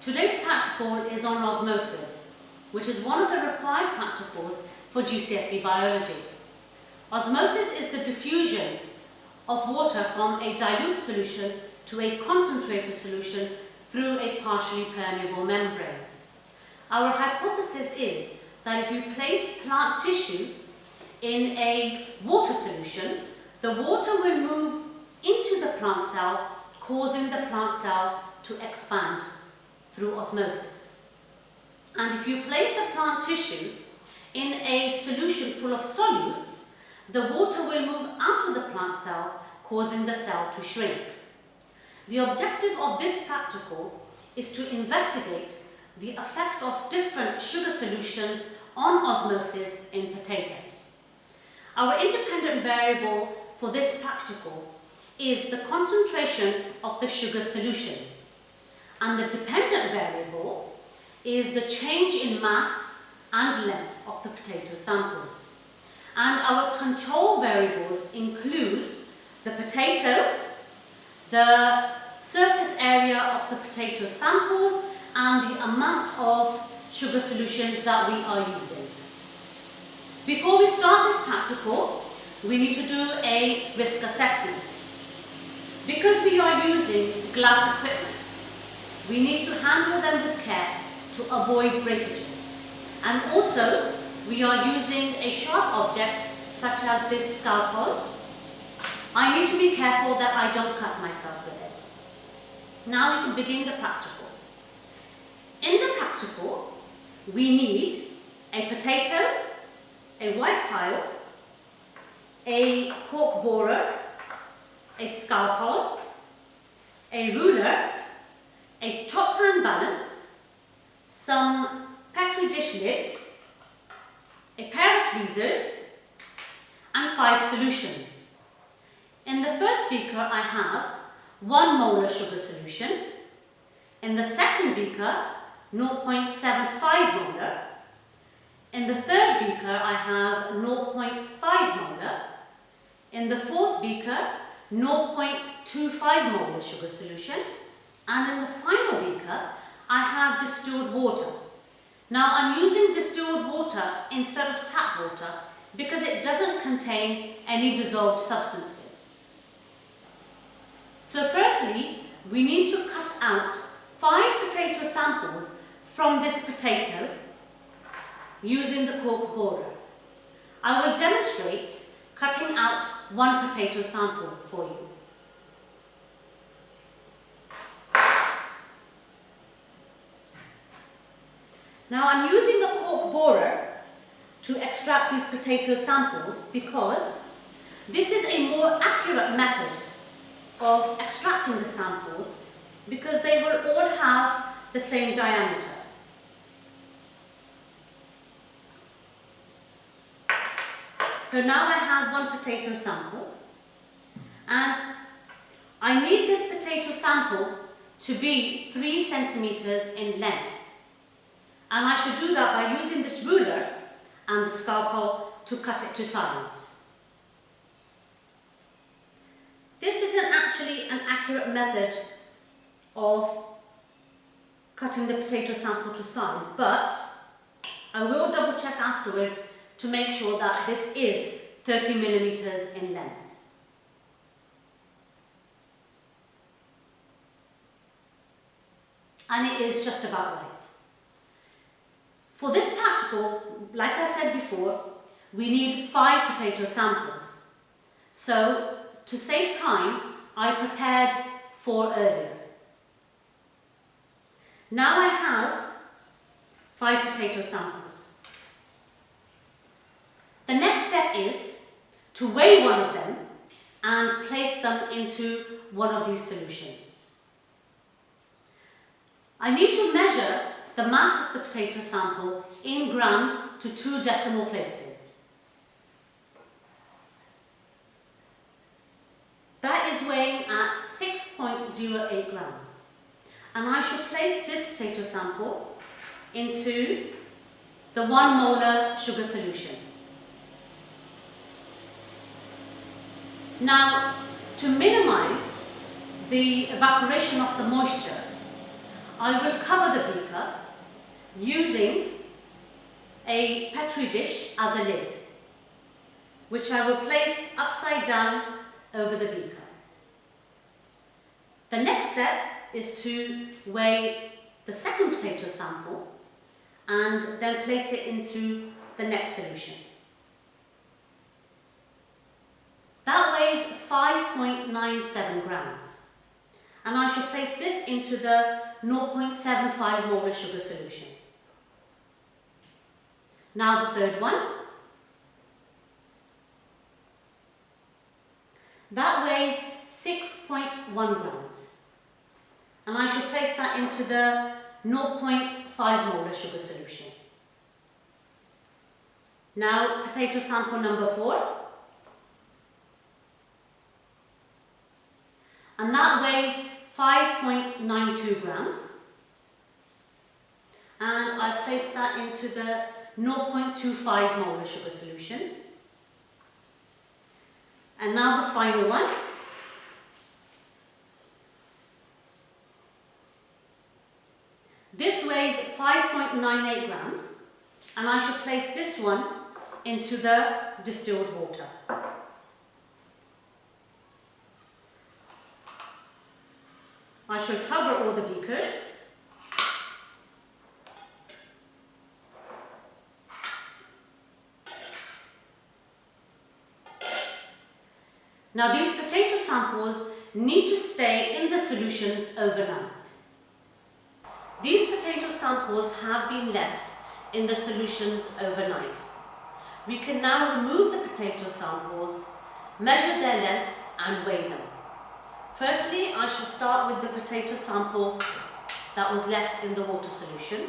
Today's practical is on osmosis, which is one of the required practicals for GCSE biology. Osmosis is the diffusion of water from a dilute solution to a concentrated solution through a partially permeable membrane. Our hypothesis is that if you place plant tissue in a water solution, the water will move into the plant cell, causing the plant cell to expand through osmosis. And if you place the plant tissue in a solution full of solutes, the water will move out of the plant cell, causing the cell to shrink. The objective of this practical is to investigate the effect of different sugar solutions on osmosis in potatoes. Our independent variable for this practical is the concentration of the sugar solutions, and the dependent variable is the change in mass and length of the potato samples. And our control variables include the potato, the surface area of the potato samples, and the amount of sugar solutions that we are using. Before we start this practical, we need to do a risk assessment. Because we are using glass equipment, we need to handle them with care to avoid breakages. And also, we are using a sharp object such as this scalpel. I need to be careful that I don't cut myself with it. Now we can begin the practical. In the practical, we need a potato, a white tile, a cork borer, a scalpel, a ruler, a top pan balance, some petri dish lids, a pair of tweezers, and 5 solutions. In the first beaker I have 1 molar sugar solution. In the second beaker, 0.75 molar. In the third beaker I have 0.5 molar. In the fourth beaker, 0.25 molar sugar solution. And in the final beaker, I have distilled water. Now I'm using distilled water instead of tap water because it doesn't contain any dissolved substances. So firstly, we need to cut out 5 potato samples from this potato using the cork borer. I will demonstrate cutting out 1 potato sample for you. Now I'm using the cork borer to extract these potato samples because this is a more accurate method of extracting the samples because they will all have the same diameter. So now I have 1 potato sample, and I need this potato sample to be 3 centimeters in length. And I should do that by using this ruler and the scalpel to cut it to size. This isn't actually an accurate method of cutting the potato sample to size, but I will double check afterwards to make sure that this is 30 millimeters in length. And it is just about right. For this practical, like I said before, we need 5 potato samples. So, to save time, I prepared 4 earlier. Now I have 5 potato samples. The next step is to weigh one of them and place them into one of these solutions. I need to measure the mass of the potato sample in grams to 2 decimal places. That is weighing at 6.08 grams. And I should place this potato sample into the 1 molar sugar solution. Now, to minimize the evaporation of the moisture, I will cover the beaker using a Petri dish as a lid, which I will place upside down over the beaker. The next step is to weigh the second potato sample and then place it into the next solution. That weighs 5.97 grams, and I should place this into the 0.75 molar sugar solution. Now the third one. That weighs 6.1 grams, and I should place that into the 0.5 molar sugar solution. Now potato sample number 4, and that weighs 5.92 grams, and I place that into the 0.25 molar sugar solution. And now the final one. This weighs 5.98 grams, and I should place this one into the distilled water. I should cover all the beakers. Now these potato samples need to stay in the solutions overnight. These potato samples have been left in the solutions overnight. We can now remove the potato samples, measure their lengths and weigh them. Firstly, I should start with the potato sample that was left in the water solution,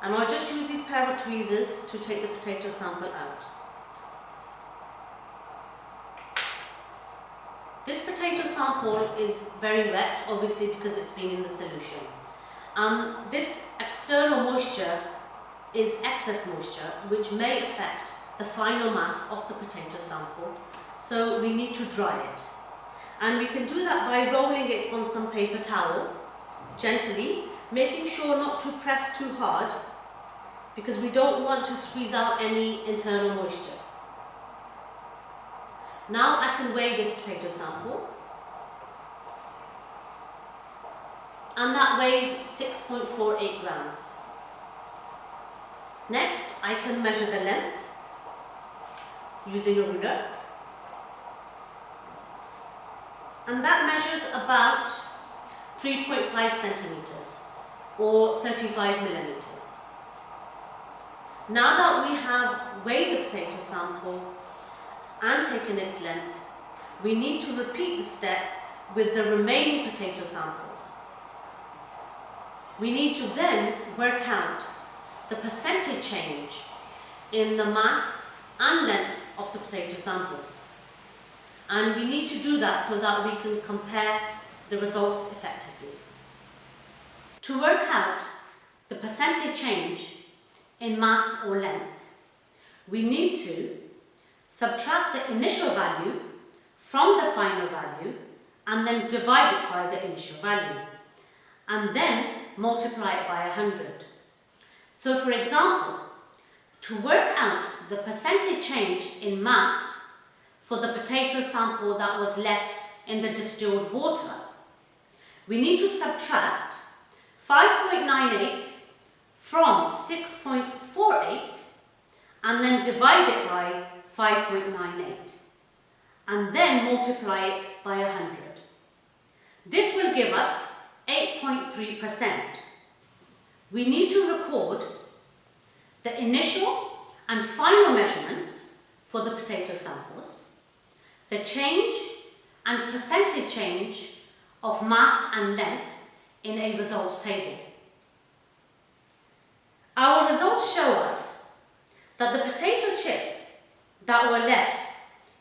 and I'll just use these pair of tweezers to take the potato sample out. This potato sample is very wet, obviously because it's been in the solution. This external moisture is excess moisture, which may affect the final mass of the potato sample, so we need to dry it. And we can do that by rolling it on some paper towel, gently, making sure not to press too hard, because we don't want to squeeze out any internal moisture. Now I can weigh this potato sample, and that weighs 6.48 grams. Next, I can measure the length using a ruler, and that measures about 3.5 centimeters or 35 millimeters. Now that we have weighed the potato sample and taken its length, we need to repeat the step with the remaining potato samples. We need to then work out the percentage change in the mass and length of the potato samples. And we need to do that so that we can compare the results effectively. To work out the percentage change in mass or length, we need to subtract the initial value from the final value and then divide it by the initial value, and then multiply it by 100. So for example, to work out the percentage change in mass for the potato sample that was left in the distilled water, we need to subtract 5.98 from 6.48 and then divide it by 5.98 and then multiply it by 100. This will give us 8.3%. We need to record the initial and final measurements for the potato samples, the change and percentage change of mass and length in a results table. Our results show us that the potato chips that were left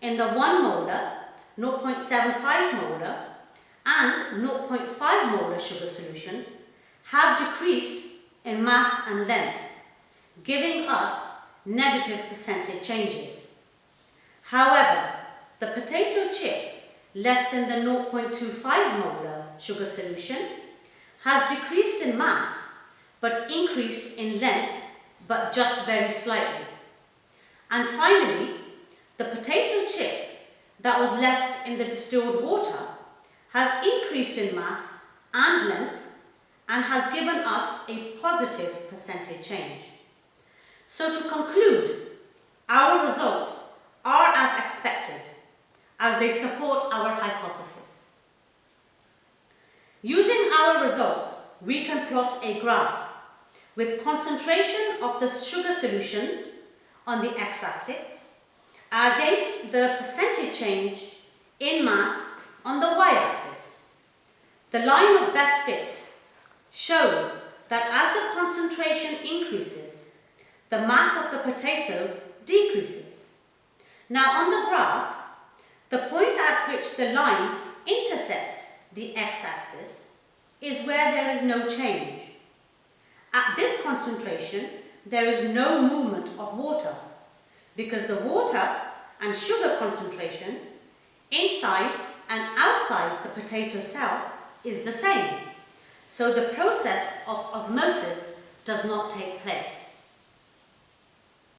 in the 1 molar, 0.75 molar and 0.5 molar sugar solutions have decreased in mass and length, giving us negative percentage changes. However, the potato chip left in the 0.25 molar sugar solution has decreased in mass but increased in length, but just very slightly. And finally, the potato chip that was left in the distilled water has increased in mass and length and has given us a positive percentage change. So to conclude, our results are as expected, as they support our hypothesis. Using our results, we can plot a graph with concentration of the sugar solutions on the x-axis against the percentage change in mass on the y-axis. The line of best fit shows that as the concentration increases, the mass of the potato decreases. Now on the graph, the point at which the line intercepts the x-axis is where there is no change. At this concentration, there is no movement of water because the water and sugar concentration inside and outside the potato cell is the same. So the process of osmosis does not take place.